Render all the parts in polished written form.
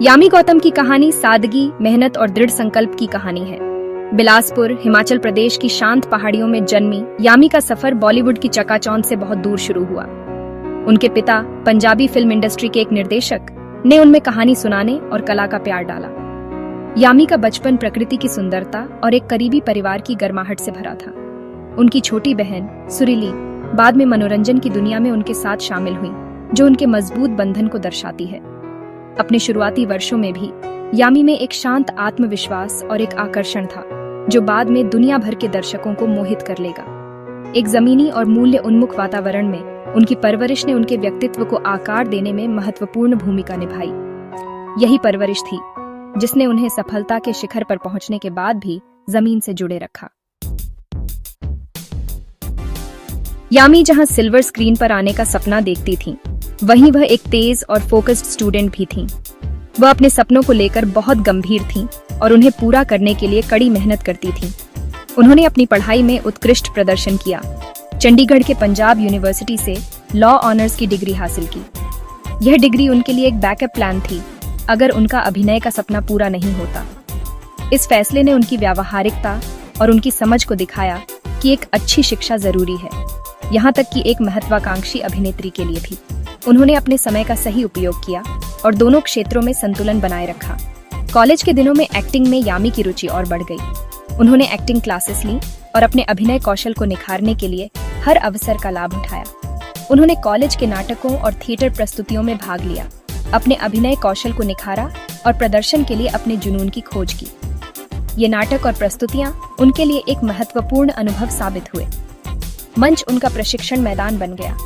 यामी गौतम की कहानी सादगी, मेहनत और दृढ़ संकल्प की कहानी है। बिलासपुर, हिमाचल प्रदेश की शांत पहाड़ियों में जन्मी यामी का सफर बॉलीवुड की चकाचौंध से बहुत दूर शुरू हुआ। उनके पिता, पंजाबी फिल्म इंडस्ट्री के एक निर्देशक, ने उनमें कहानी सुनाने और कला का प्यार डाला। यामी का बचपन प्रकृति की सुंदरता और एक करीबी परिवार की गर्माहट से भरा था। उनकी छोटी बहन सुरीली बाद में मनोरंजन की दुनिया में उनके साथ शामिल हुई, जो उनके मजबूत बंधन को दर्शाती है। अपने शुरुआती वर्षों में भी यामी में एक शांत आत्मविश्वास और एक आकर्षण था, जो बाद में दुनिया भर के दर्शकों को मोहित कर लेगा। एक जमीनी और मूल्य उन्मुख वातावरण में उनकी परवरिश ने उनके व्यक्तित्व को आकार देने में महत्वपूर्ण भूमिका निभाई। यही परवरिश थी जिसने उन्हें सफलता के शिखर पर पहुंचने के बाद भी जमीन से जुड़े रखा। यामी जहां सिल्वर स्क्रीन पर आने का सपना देखती थीं, वहीं वह एक तेज और फोकस्ड स्टूडेंट भी थीं। वह अपने सपनों को लेकर बहुत गंभीर थीं और उन्हें पूरा करने के लिए कड़ी मेहनत करती थीं। उन्होंने अपनी पढ़ाई में उत्कृष्ट प्रदर्शन किया। चंडीगढ़ के पंजाब यूनिवर्सिटी से लॉ ऑनर्स की डिग्री हासिल की। यह डिग्री उनके लिए एक बैकअप प्लान थी अगर उनका अभिनय का सपना पूरा नहीं होता। इस फैसले ने उनकी व्यावहारिकता और उनकी समझ को दिखाया कि एक अच्छी शिक्षा जरूरी है, यहाँ तक कि एक महत्वाकांक्षी अभिनेत्री के लिए भी। उन्होंने अपने समय का सही उपयोग किया और दोनों क्षेत्रों में संतुलन बनाए रखा। कॉलेज के दिनों में एक्टिंग में यामी की रुचि और बढ़ गई। उन्होंने एक्टिंग क्लासेस ली और अपने अभिनय कौशल को निखारने के लिए हर अवसर का लाभ उठाया। उन्होंने कॉलेज के नाटकों और थिएटर प्रस्तुतियों में भाग लिया, अपने अभिनय कौशल को निखारा और प्रदर्शन के लिए अपने जुनून की खोज की। ये नाटक और प्रस्तुतियां उनके लिए एक महत्वपूर्ण अनुभव साबित हुए। मंच उनका प्रशिक्षण मैदान बन गया,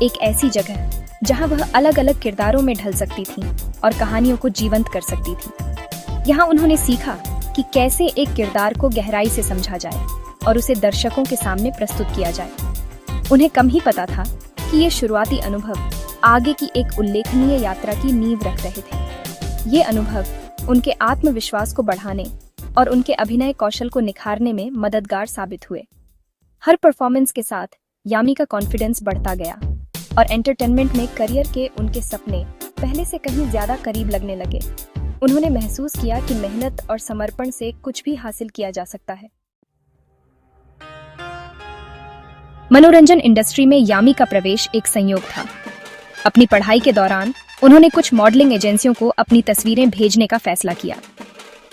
एक ऐसी जगह जहां वह अलग अलग किरदारों में ढल सकती थीं और कहानियों को जीवंत कर सकती थीं। यहाँ उन्होंने सीखा कि कैसे एक किरदार को गहराई से समझा जाए और उसे दर्शकों के सामने प्रस्तुत किया जाए। उन्हें कम ही पता था कि ये शुरुआती अनुभव आगे की एक उल्लेखनीय यात्रा की नींव रख रहे थे। ये अनुभव उनके आत्मविश्वास को बढ़ाने और उनके अभिनय कौशल को निखारने में मददगार साबित हुए। हर परफॉर्मेंस के साथ यामी का कॉन्फिडेंस बढ़ता गया और एंटरटेनमेंट में करियर के उनके सपने पहले से कहीं ज्यादा करीब लगने लगे। उन्होंने महसूस किया कि मेहनत और समर्पण से कुछ भी हासिल किया जा सकता है। मनोरंजन इंडस्ट्री में यामी का प्रवेश एक संयोग था। अपनी पढ़ाई के दौरान उन्होंने कुछ मॉडलिंग एजेंसियों को अपनी तस्वीरें भेजने का फैसला किया।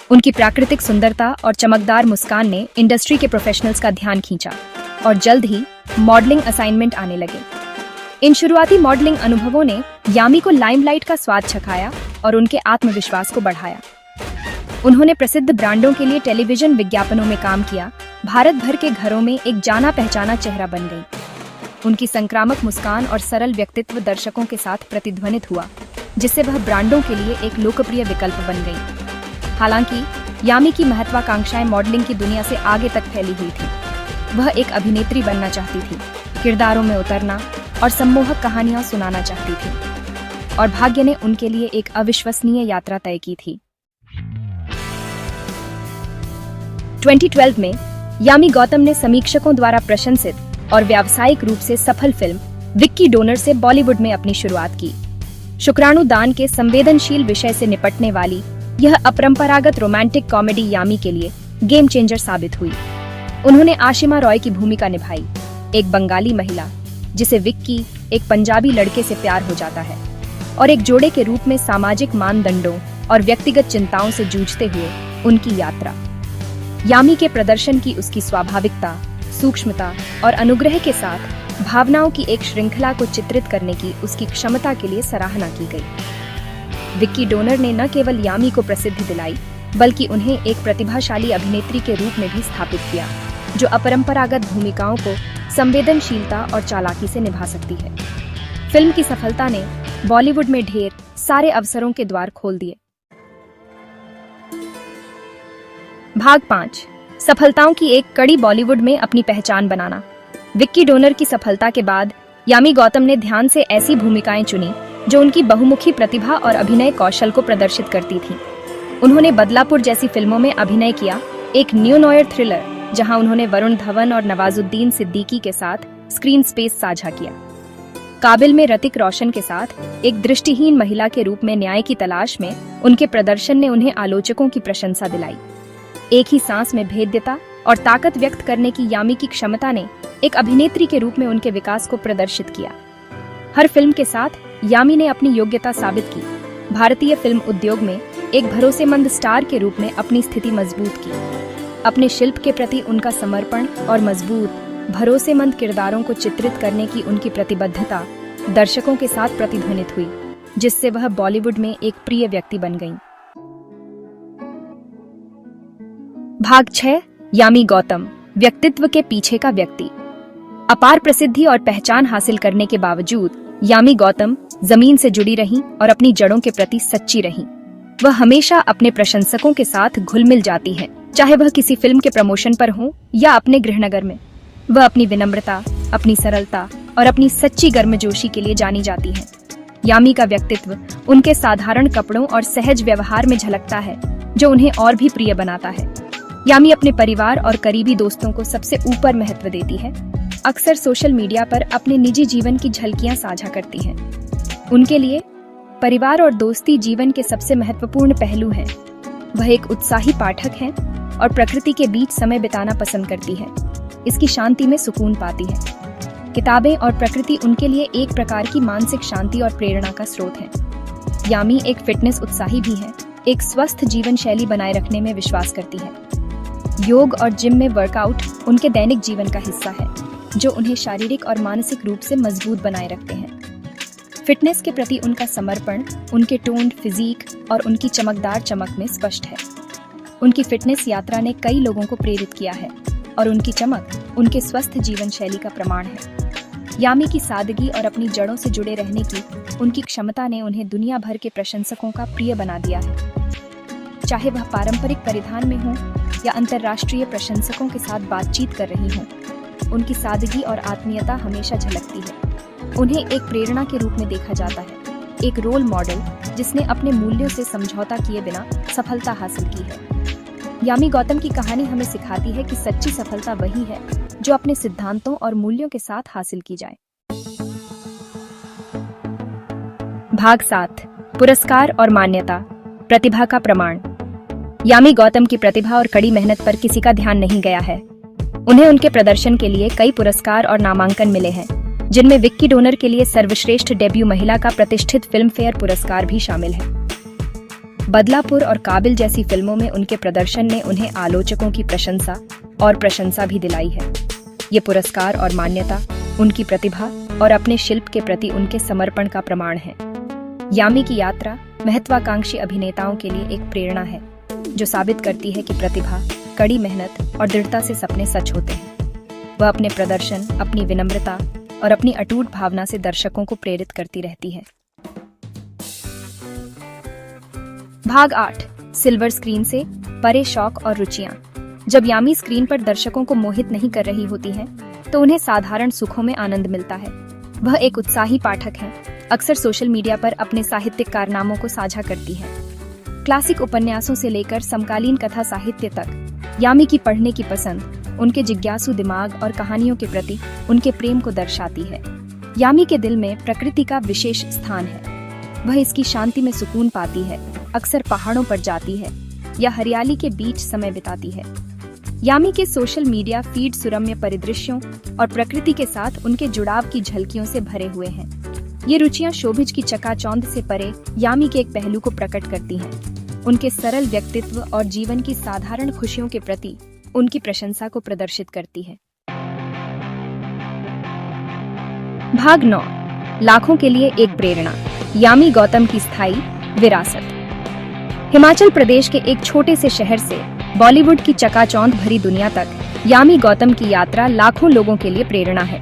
उनकी प्राकृतिक सुंदरता और चमकदार मुस्कान ने इंडस्ट्री के प्रोफेशनल्स का ध्यान खींचा और जल्द ही मॉडलिंग असाइनमेंट आने लगे। इन शुरुआती मॉडलिंग अनुभवों ने यामी को लाइमलाइट का स्वाद चखाया और उनके आत्मविश्वास को बढ़ाया। उन्होंने प्रसिद्ध ब्रांडों के लिए टेलीविजन विज्ञापनों में काम किया, भारत भर के घरों में एक जाना पहचाना चेहरा बन गई। उनकी संक्रामक मुस्कान और सरल व्यक्तित्व दर्शकों के साथ प्रतिध्वनित हुआ, जिससे वह ब्रांडों के लिए एक लोकप्रिय विकल्प बन गई। हालांकि यामी की महत्वाकांक्षाएं मॉडलिंग की दुनिया से आगे तक फैली हुई थी। वह एक अभिनेत्री बनना चाहती थी, किरदारों में उतरना और सम्मोहक कहानियां सुनाना चाहती थी, और भाग्य ने उनके लिए एक अविश्वसनीय यात्रा तय की थी। 2012 में यामी गौतम ने समीक्षकों द्वारा प्रशंसित और व्यावसायिक रूप से सफल फिल्म विक्की डोनर से बॉलीवुड में अपनी शुरुआत की। शुक्राणु दान के संवेदनशील विषय से निपटने वाली यह अपरंपरागत रोमांटिक कॉमेडी यामी के लिए गेम चेंजर साबित हुई। उन्होंने आशिमा रॉय की भूमिका निभाई, एक बंगाली महिला जिसे विक्की, एक पंजाबी लड़के से प्यार हो जाता है, और एक जोड़े के रूप में सामाजिक मानदंडों और व्यक्तिगत चिंताओं से जूझते हुए उनकी यात्रा। यामी के प्रदर्शन की उसकी स्वाभाविकता, सूक्ष्मता और अनुग्रह के साथ भावनाओं की एक श्रृंखला को चित्रित करने की उसकी क्षमता के लिए सराहना की गई। विक्की डोनर ने न केवल यामी को प्रसिद्धि दिलाई, बल्कि उन्हें एक प्रतिभाशाली अभिनेत्री के रूप में भी स्थापित किया, जो अपरंपरागत भूमिकाओं को संवेदनशीलता और चालाकी से निभा सकती है। फिल्म की सफलता ने बॉलीवुड में ढेर सारे अवसरों के द्वार खोल दिए। भाग 5, सफलताओं की एक कड़ी बॉलीवुड में अपनी पहचान बनाना। विक्की डोनर की सफलता के बाद यामी गौतम ने ध्यान से ऐसी भूमिकाएं चुनी जो उनकी बहुमुखी प्रतिभा और अभिनय कौशल को प्रदर्शित करती थीं। उन्होंने बदलापुर जैसी फिल्मों में अभिनय किया, एक न्यू नॉयर थ्रिलर जहां उन्होंने वरुण धवन और नवाजुद्दीन सिद्दीकी के साथ स्क्रीन स्पेस साझा किया। काबिल में ऋतिक रोशन के साथ एक दृष्टिहीन महिला के रूप में न्याय की तलाश में उनके प्रदर्शन ने उन्हें आलोचकों की प्रशंसा दिलाई। एक ही सांस में भेद्यता और ताकत व्यक्त करने की यामी की क्षमता ने एक अभिनेत्री के रूप में उनके विकास को प्रदर्शित किया। हर फिल्म के साथ यामी ने अपनी योग्यता साबित की, भारतीय फिल्म उद्योग में एक भरोसेमंद स्टार के रूप में अपनी स्थिति मजबूत की। अपने शिल्प के प्रति उनका समर्पण और मजबूत भरोसेमंद किरदारों को चित्रित करने की उनकी प्रतिबद्धता दर्शकों के साथ प्रतिध्वनित हुई, जिससे वह बॉलीवुड में एक प्रिय व्यक्ति बन गईं। भाग 6, यामी गौतम, व्यक्तित्व के पीछे का व्यक्ति। अपार प्रसिद्धि और पहचान हासिल करने के बावजूद यामी गौतम जमीन से जुड़ी रहीं और अपनी जड़ों के प्रति सच्ची रहीं। वह हमेशा अपने प्रशंसकों के साथ घुल मिल जाती हैं, चाहे वह किसी फिल्म के प्रमोशन पर हो या अपने गृहनगर में। वह अपनी विनम्रता, अपनी सरलता और अपनी सच्ची गर्मजोशी के लिए जानी जाती हैं। यामी का व्यक्तित्व उनके साधारण कपड़ों और सहज व्यवहार में झलकता है, जो उन्हें और भी प्रिय बनाता है। यामी अपने परिवार और करीबी दोस्तों को सबसे ऊपर महत्व देती है। अक्सर सोशल मीडिया पर अपने निजी जीवन की झलकियां साझा करती हैं। उनके लिए परिवार और दोस्ती जीवन के सबसे महत्वपूर्ण पहलू हैं। वह एक उत्साही पाठक हैं और प्रकृति के बीच समय बिताना पसंद करती है। इसकी शांति में सुकून पाती है। किताबें और प्रकृति उनके लिए एक प्रकार की मानसिक शांति और प्रेरणा का स्रोत है। यामी एक फिटनेस उत्साही भी है, एक स्वस्थ जीवन शैली बनाए रखने में विश्वास करती है। योग और जिम में वर्कआउट उनके दैनिक जीवन का हिस्सा है, जो उन्हें शारीरिक और मानसिक रूप से मजबूत बनाए रखते हैं। फिटनेस के प्रति उनका समर्पण उनके टोन्ड फिजिक और उनकी चमकदार चमक में स्पष्ट है। उनकी फिटनेस यात्रा ने कई लोगों को प्रेरित किया है और उनकी चमक उनके स्वस्थ जीवन शैली का प्रमाण है। यामी की सादगी और अपनी जड़ों से जुड़े रहने की उनकी क्षमता ने उन्हें दुनिया भर के प्रशंसकों का प्रिय बना दिया है। चाहे वह पारंपरिक परिधान में हो या अंतर्राष्ट्रीय प्रशंसकों के साथ बातचीत कर रही हो, उनकी सादगी और आत्मीयता हमेशा झलकती है। उन्हें एक प्रेरणा के रूप में देखा जाता है, एक रोल मॉडल जिसने अपने मूल्यों से समझौता किए बिना सफलता हासिल की है। यामी गौतम की कहानी हमें सिखाती है कि सच्ची सफलता वही है जो अपने सिद्धांतों और मूल्यों के साथ हासिल की जाए। भाग 7, पुरस्कार और मान्यता, प्रतिभा का प्रमाण। यामी गौतम की प्रतिभा और कड़ी मेहनत पर किसी का ध्यान नहीं गया है। उन्हें उनके प्रदर्शन के लिए कई पुरस्कार और नामांकन मिले हैं, जिनमें विक्की डोनर के लिए सर्वश्रेष्ठ डेब्यू महिला का प्रतिष्ठित फिल्म फेयर पुरस्कार भी शामिल है। बदलापुर और काबिल जैसी फिल्मों में उनके प्रदर्शन ने उन्हें आलोचकों की प्रशंसा भी दिलाई है। ये पुरस्कार और मान्यता उनकी प्रतिभा और अपने शिल्प के प्रति उनके समर्पण का प्रमाण है। यामी की यात्रा महत्वाकांक्षी अभिनेताओं के लिए एक प्रेरणा है, जो साबित करती है कि प्रतिभा, कड़ी मेहनत और दृढ़ता से सपने सच होते हैं। वह अपने प्रदर्शन, अपनी विनम्रता और अपनी अटूट भावना से दर्शकों को प्रेरित करती रहती है। भाग 8, सिल्वर स्क्रीन से परे शौक और रुचियां। जब यामी स्क्रीन पर दर्शकों को मोहित नहीं कर रही होती हैं, तो उन्हें साधारण सुखों में आनंद मिलता है। वह एक उत्साही पाठक हैं, अक्सर सोशल मीडिया पर अपने साहित्यिक कारनामों को साझा करती हैं। क्लासिक उपन्यासों से लेकर समकालीन कथा साहित्य तक यामी की पढ़ने की पसंद उनके जिज्ञासु दिमाग और कहानियों के प्रति उनके प्रेम को दर्शाती है। यामी के दिल में प्रकृति का विशेष स्थान है। वह इसकी शांति में सुकून पाती है, अक्सर पहाड़ों पर जाती है या हरियाली के बीच समय बिताती है। यामी के सोशल मीडिया फीड सुरम्य परिदृश्यों और प्रकृति के साथ उनके जुड़ाव की झलकियों से भरे हुए हैं। ये रुचियां शोभिज की चकाचौंध से परे यामी के एक पहलू को प्रकट करती हैं, उनके सरल व्यक्तित्व और जीवन की साधारण खुशियों के प्रति उनकी प्रशंसा को प्रदर्शित करती है। भाग 9, लाखों के लिए एक प्रेरणा, यामी गौतम की स्थायी विरासत। हिमाचल प्रदेश के एक छोटे से शहर से बॉलीवुड की चकाचौंध भरी दुनिया तक यामी गौतम की यात्रा लाखों लोगों के लिए प्रेरणा है।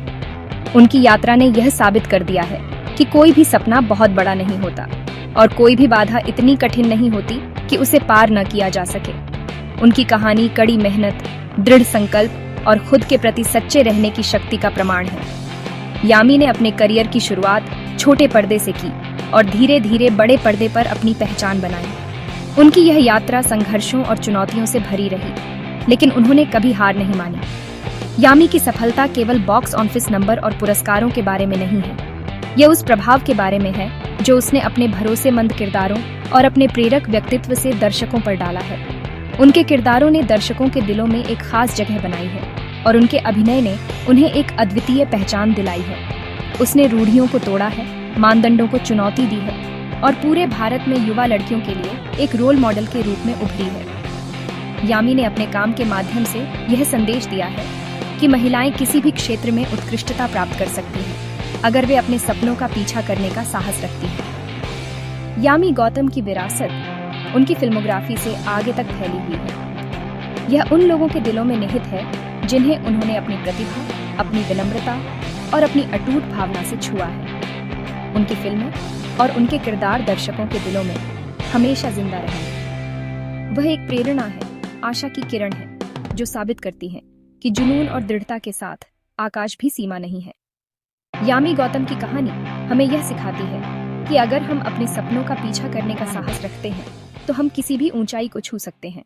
उनकी यात्रा ने यह साबित कर दिया है कि कोई भी सपना बहुत बड़ा नहीं होता और कोई भी बाधा इतनी कठिन नहीं होती कि उसे पार न किया जा सके। उनकी कहानी कड़ी मेहनत, दृढ़ संकल्प और खुद के प्रति सच्चे रहने की शक्ति का प्रमाण है। यामी ने अपने करियर की शुरुआत छोटे पर्दे से की और धीरे धीरे बड़े पर्दे पर अपनी पहचान बनाई। उनकी यह यात्रा संघर्षों और चुनौतियों से भरी रही, लेकिन उन्होंने कभी हार नहीं मानी। यामी की सफलता केवल बॉक्स ऑफिस नंबर और पुरस्कारों के बारे में नहीं है, यह उस प्रभाव के बारे में है जो उसने अपने भरोसेमंद किरदारों और अपने प्रेरक व्यक्तित्व से दर्शकों पर डाला है। उनके किरदारों ने दर्शकों के दिलों में एक खास जगह बनाई है और उनके अभिनय ने उन्हें एक अद्वितीय पहचान दिलाई है। उसने रूढ़ियों को तोड़ा है, मानदंडों को चुनौती दी है और पूरे भारत में युवा लड़कियों के लिए एक रोल मॉडल के रूप में उभरी है। यामी ने अपने काम के माध्यम से यह संदेश दिया है कि महिलाएं किसी भी क्षेत्र में उत्कृष्टता प्राप्त कर सकती हैं अगर वे अपने सपनों का पीछा करने का साहस रखती हैं। यामी गौतम की विरासत उनकी फिल्मोग्राफी से आगे तक फैली हुई है। यह उन लोगों के दिलों में निहित है जिन्हें उन्होंने अपनी प्रतिभा, अपनी विनम्रता और अपनी अटूट भावना से छुआ है। उनकी फिल्में और उनके किरदार दर्शकों के दिलों में हमेशा जिंदा रहेंगे। वह एक प्रेरणा है, आशा की किरण है जो साबित करती है कि जुनून और दृढ़ता के साथ आकाश भी सीमा नहीं है। यामी गौतम की कहानी हमें यह सिखाती है कि अगर हम अपने सपनों का पीछा करने का साहस रखते हैं तो हम किसी भी ऊंचाई को छू सकते हैं।